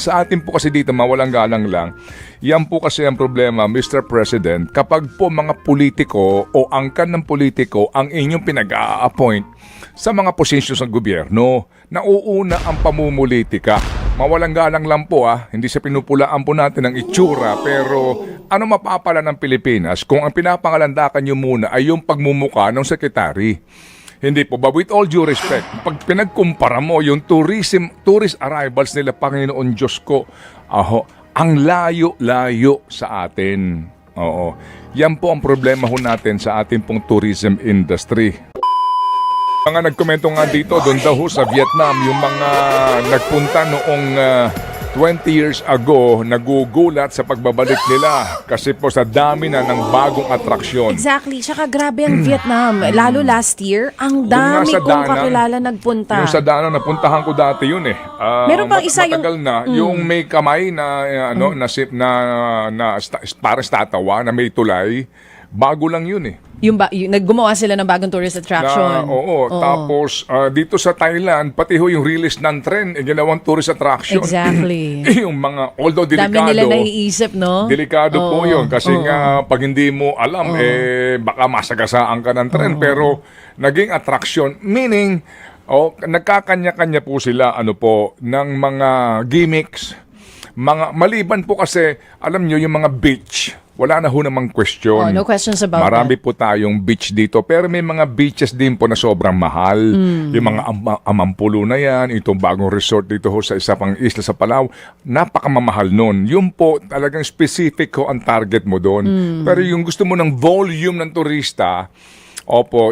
Sa atin po kasi dito, mawalang galang lang, yan po kasi ang problema, Mr. President, kapag po mga politiko o angkan ng politiko ang inyong pinag-a-appoint sa mga posisyon sa gobyerno, nauuna ang pamumulitika. Mawalang galang lang po hindi sa pinupulaan po natin ang itsura, pero ano mapapala ng Pilipinas kung ang pinapangalandakan nyo muna ay yung pagmumuka ng sekretary? Hindi po, but with all due respect, pag pinagkumpara mo yung tourist arrivals nila, Panginoon Diyos ko, ang layo-layo sa atin. Oo. Yan po ang problema ho natin sa ating pong tourism industry. Mga nagkomento nga dito, doon daw ho sa Vietnam, yung mga nagpunta noong 20 years ago, nagugulat sa pagbabalik nila kasi po sa dami na ng bagong atraksyon. Exactly. Tsaka grabe ang Vietnam. Lalo last year, ang dami kong kakilala nagpunta. Yung sa Danang, napuntahan ko dati yun eh. Meron pang isa matagal na. Yung may kamay na, parang tatawa, na may tulay. Bago lang yun eh. Yung naggumawa sila ng bagong tourist attraction. Oo. Tapos, dito sa Thailand, pati ho yung release ng trend, ginawang tourist attraction. Exactly. Yung mga, although delikado. Dami nila naiisip, no? Delikado po yun. Kasi nga, pag hindi mo alam, baka masagasaan ka ng trend. Pero, naging attraction. Meaning, nagkakanya-kanya po sila, ng mga gimmicks. Maliban po kasi, alam nyo, yung mga beach, wala na ho namang question. No questions about Marami that. po tayong beach dito. Pero may mga beaches din po na sobrang mahal. Yung mga Amampulo na yan, itong bagong resort dito ho sa isa pang isla sa Palau, napakamamahal nun. Yung po talagang specific ho ang target mo doon. Pero yung gusto mo ng volume ng turista,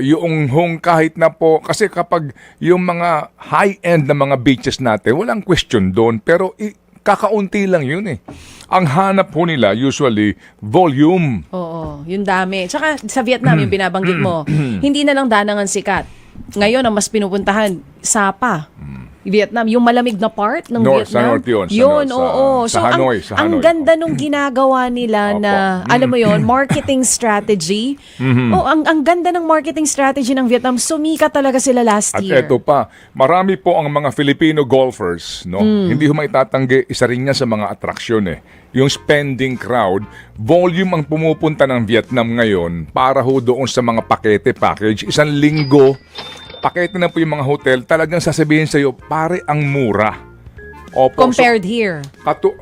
yung kahit na po, kasi kapag yung mga high-end na mga beaches natin, walang question doon. Pero kakaunti lang yun eh. Ang hanap po nila usually volume. Oo, yung dami. Tsaka sa Vietnam, yung binabanggit mo, hindi na lang Danang ang sikat. Ngayon, ang mas pinupuntahan, Sapa. Vietnam, yung malamig na part ng Vietnam. Sa North yun. So, sa Hanoi. ang ganda nung ginagawa nila na, alam mo yon, marketing strategy. Ang ganda ng marketing strategy ng Vietnam. Sumikat talaga sila last year. At eto pa, marami po ang mga Filipino golfers, no? Hindi ho maitatanggi, isa rin niya sa mga atraksyon eh. Yung spending crowd, volume ang pumupunta ng Vietnam ngayon para ho doon sa mga package. Isang linggo, pakete na po yung mga hotel, talagang sasabihin sa'yo, pare, ang mura. Compared here.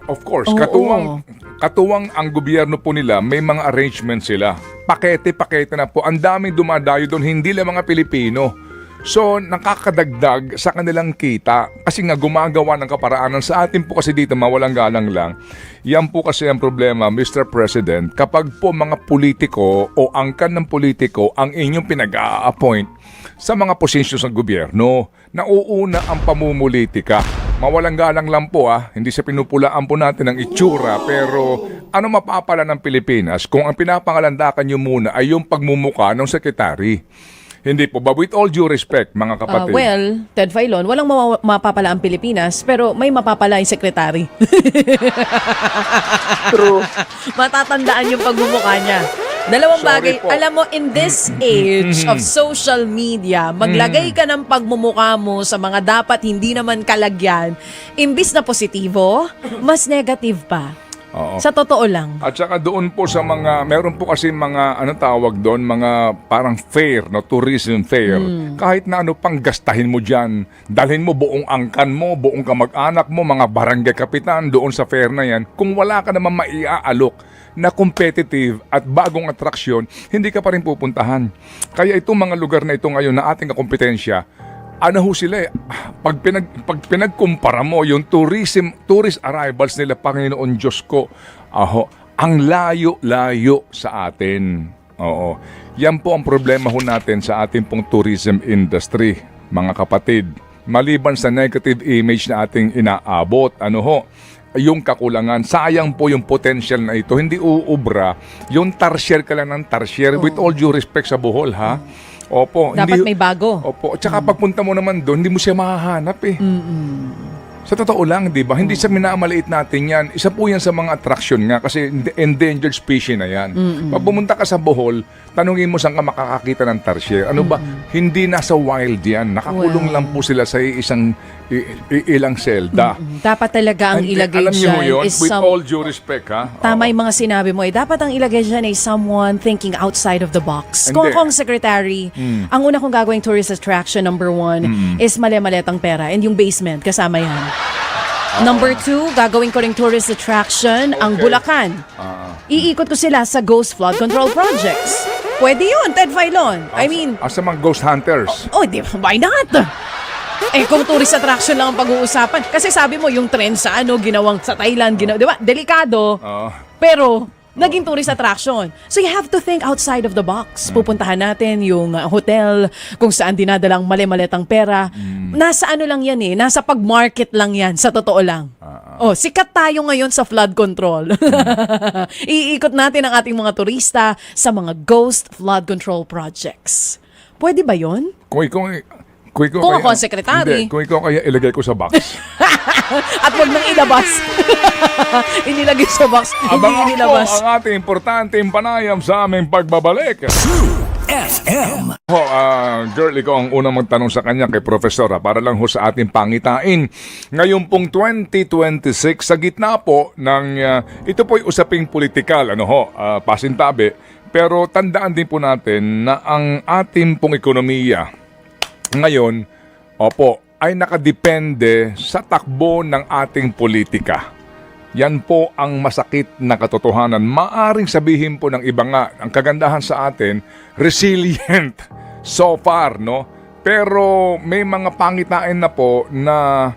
Of course, katuwang ang gobyerno po nila, may mga arrangements sila. Pakete na po. Ang daming dumadayo doon, hindi lang mga Pilipino. So, nakakadagdag sa kanilang kita kasi nga gumagawa ng kaparaanan. Sa atin po kasi dito, mawalang galang lang, yan po kasi ang problema, Mr. President, kapag po mga politiko o angkan ng politiko ang inyong pinag-a-appoint sa mga posisyon sa gobyerno, nauuna ang pamumulitika. Mawalang galang lang po hindi sa pinupulaan po natin ang itsura, pero ano mapapala ng Pilipinas kung ang pinapangalandakan nyo muna ay yung pagmumuka ng sekretary? Hindi po, but with all due respect, mga kapatid. Ted Filon, walang mapapala ang Pilipinas, pero may mapapala yung sekretary. True. Matatandaan yung pagmumukha niya. Dalawang bagay. Po. Alam mo, in this age of social media, maglagay ka ng pagmumukha mo sa mga dapat hindi naman kalagyan, imbis na positibo, mas negative pa. Oo. Sa totoo lang. At saka doon po sa mga, meron po kasi mga, tawag doon, mga parang fair, tourism fair. Kahit na pang gastahin mo dyan, dalhin mo buong angkan mo, buong kamag-anak mo, mga barangay kapitan doon sa fair na yan. Kung wala ka naman maiaalok na competitive at bagong atraksyon, hindi ka pa rin pupuntahan. Kaya itong mga lugar na ito ngayon na ating kakompetensya, sila pag pinagkumpara mo yung tourist arrivals nila, Panginoon Diyos ko, ang layo-layo sa atin. Oo. Yan po ang problema ho natin sa ating pong tourism industry, mga kapatid. Maliban sa negative image na ating inaabot, yung kakulangan, sayang po yung potential na ito, hindi uubra, yung tarsier ka lang ng tarsier, with all due respect sa Bohol, ha? Dapat may bago. At saka pagpunta mo naman doon, hindi mo siya mahahanap eh. Sa totoo lang, di ba? Hindi sa minamaliit natin yan. Isa po yan sa mga attraction nga kasi endangered species na yan. Pag pumunta ka sa Bohol, tanungin mo saan ka makakakita ng tarsier. Ano ba? Hindi nasa wild yan. Nakakulong lang po sila sa isang ilang selda. Dapat talaga ang Hindi, ilagay alam niyo ho dyan yun, is with all due respect, ha? Tama Oo. yung mga sinabi mo. Dapat ang ilagay dyan ay someone thinking outside of the box. Kung Hindi. ako ang secretary, ang una kong gagawing tourist attraction, number 1, is mali-maletang pera. And yung basement, kasama yan. Number 2, gagawin ko ring tourist attraction, ang Bulacan. Iikot ko sila sa Ghost Flood Control Projects. Pwede yun, Ted Filon. I mean, Asa mga ghost hunters. why not? Kung tourist attraction lang ang pag-uusapan. Kasi sabi mo, yung trend sa ginawang sa Thailand, di ba? Delikado. Pero, naging tourist attraction. So you have to think outside of the box. Pupuntahan natin yung hotel kung saan dinadalang mali-maletang pera. Nasa lang yan nasa pag-market lang yan, sa totoo lang. Sikat tayo ngayon sa flood control. Iikot natin ang ating mga turista sa mga ghost flood control projects. Pwede ba yon? Kung ako ang secretary. Hindi, kung ikaw kaya ilagay ko sa box. At wag nang ilabas. Inilagay sa box, hindi Abangan po inilabas. ang ating importanteng panayam sa aming pagbabalik. FM. Girl, ikaw ang unang magtanong sa kanya kay Profesora para lang ho sa ating pangitain. Ngayon pong 2026, sa gitna po ng, ito po'y usaping politikal, pasintabi. Pero tandaan din po natin na ang ating pong ekonomiya ngayon, ay nakadepende sa takbo ng ating politika. Yan po ang masakit na katotohanan. Maaring sabihin po ng iba nga, ang kagandahan sa atin, resilient so far, no? Pero may mga pangitain na po na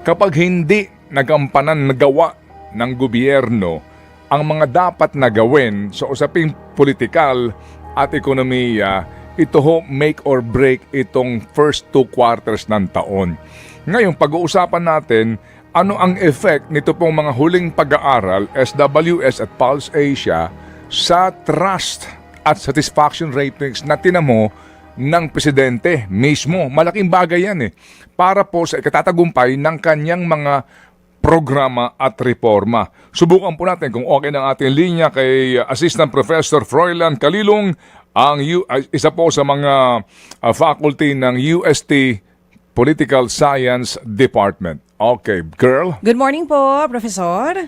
kapag hindi nagampanan, nagawa ng gobyerno ang mga dapat na gawin sa usaping politikal at ekonomiya, ito ho make or break itong first 2 quarters ng taon. Ngayon, pag-uusapan natin ano ang effect nito pong mga huling pag-aaral, SWS at Pulse Asia, sa trust at satisfaction ratings na tinamo ng presidente mismo. Malaking bagay yan para po sa ikatatagumpay ng kanyang mga programa at reforma. Subukan po natin kung okay ng ating linya kay Assistant Professor Froilan Calilong, ang isa po sa mga faculty ng UST Political Science Department. Okay, girl. Good morning po, Professor.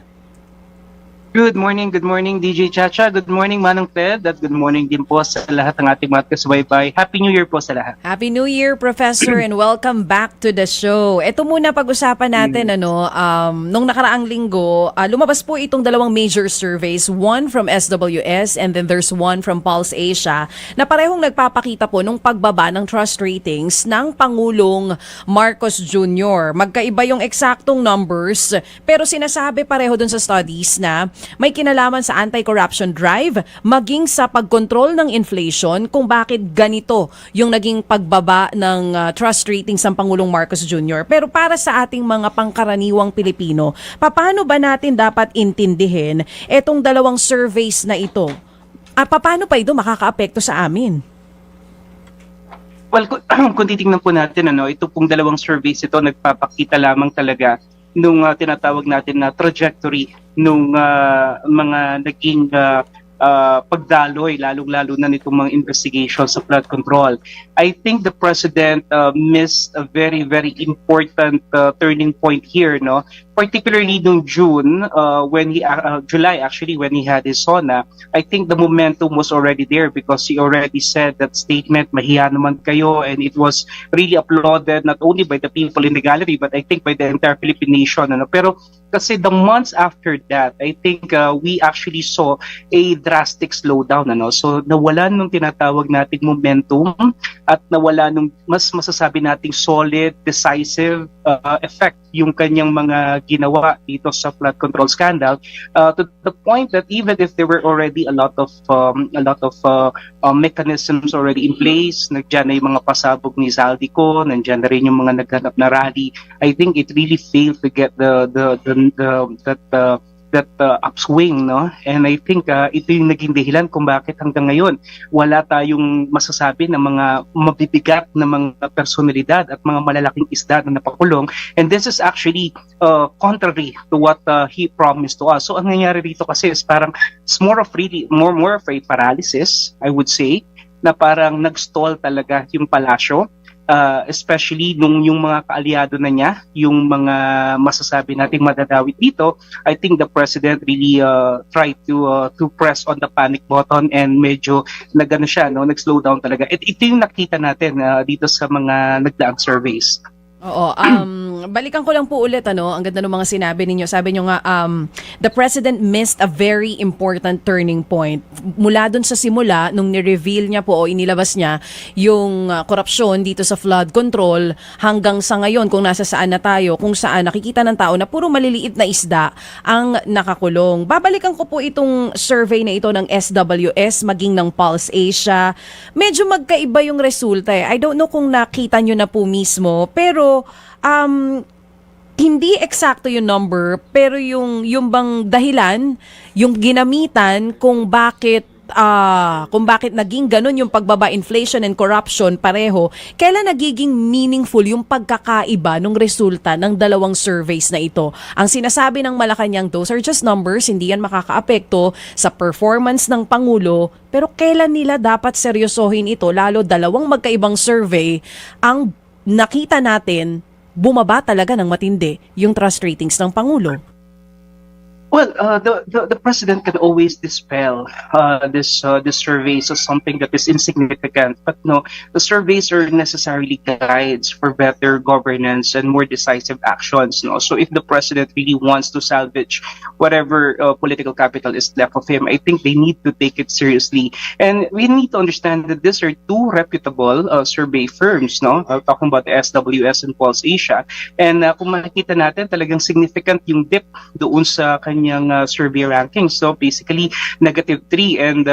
Good morning DJ Chacha. Good morning Manong Ted. At good morning din po sa lahat ng ating mga kasubaybay. Happy New Year po sa lahat. Happy New Year, Professor, and welcome back to the show. Ito muna pag-usapan natin, nung nakaraang linggo, lumabas po itong dalawang major surveys, one from SWS and then there's one from Pulse Asia, na parehong nagpapakita po nung pagbaba ng trust ratings ng Pangulong Marcos Jr. Magkaiba yung eksaktong numbers, pero sinasabi pareho dun sa studies na may kinalaman sa anti-corruption drive, maging sa pagkontrol ng inflation, kung bakit ganito yung naging pagbaba ng trust ratings ng Pangulong Marcos Jr. Pero para sa ating mga pangkaraniwang Pilipino, paano ba natin dapat intindihin etong dalawang surveys na ito? Paano pa ito makakaapekto sa amin? Well, kung titingnan po natin, ito pong dalawang surveys ito nagpapakita lamang talaga nung tinatawag natin na trajectory nung mga naging pagdaloy, lalong-lalo na nitong mga investigation sa flood control. I think the President missed a very, very important turning point here, particularly noong June, July actually, when he had his SONA. I think the momentum was already there because he already said that statement, mahiya naman kayo, and it was really applauded not only by the people in the gallery, but I think by the entire Philippine nation. Pero kasi the months after that, I think we actually saw a drastic slowdown. So nawala nung tinatawag nating momentum at nawala nung mas masasabi nating solid, decisive effect yung kanyang mga ginawa dito sa flood control scandal, to the point that even if there were already a lot of mechanisms already in place, nandiyan na yung mga pasabog ni Zaldico, nandiyan na rin yung mga naghanap na rally, I think it really failed to get that upswing, and I think ito yung naging dahilan kung bakit hanggang ngayon wala tayong masasabi na mga mabibigat na mga personalidad at mga malalaking isda na napakulong, and this is actually contrary to what he promised to us. So ang nangyari dito kasi is parang it's more of a paralysis, I would say, na parang nag-stall talaga yung palasyo. especially nung yung mga kaalyado na niya, yung mga masasabi nating madadawit dito, I think the president really tried to press on the panic button and medyo nagano siya, no, nag-slow down talaga. Ito yung nakita natin dito sa mga nagdaang surveys. Oo, balikan ko lang po ulit, ang ganda ng mga sinabi ninyo. Sabi nyo nga, the president missed a very important turning point. Mula dun sa simula, nung ni-reveal niya po o inilabas niya yung korupsyon dito sa flood control, hanggang sa ngayon, kung nasa saan na tayo, kung saan nakikita ng tao na puro maliliit na isda ang nakakulong. Babalikan ko po itong survey na ito ng SWS, maging ng Pulse Asia. Medyo magkaiba yung resulta eh. I don't know kung nakita nyo na po mismo, pero hindi eksakto yung number, pero yung bang dahilan, yung ginamitan kung bakit naging ganun yung pagbaba, inflation and corruption pareho, kailan nagiging meaningful yung pagkakaiba ng resulta ng dalawang surveys na ito. Ang sinasabi ng Malacanang, those are just numbers, hindi yan makakaapekto sa performance ng Pangulo, pero kailan nila dapat seryosohin ito, lalo dalawang magkaibang survey ang nakita natin, bumaba talaga ng matindi yung trust ratings ng Pangulo. Well, the president can always dispel this surveys as something that is insignificant. But no, the surveys are necessarily guides for better governance and more decisive actions. No, so if the president really wants to salvage whatever political capital is left of him, I think they need to take it seriously. And we need to understand that these are two reputable survey firms. No, talking about the SWS and Pulse Asia. And kung makikita natin, talagang significant yung dip doon sa kanyang survey rankings. So basically, -3 and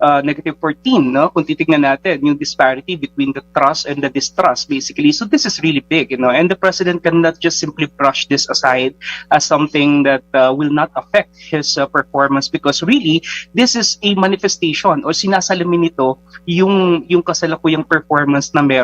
-14, no? Kung titignan natin yung disparity between the trust and the distrust, basically. So this is really big, and the president cannot just simply brush this aside as something that will not affect his performance, because really, this is a manifestation o sinasalamin nito yung kasalukuyang performance na meron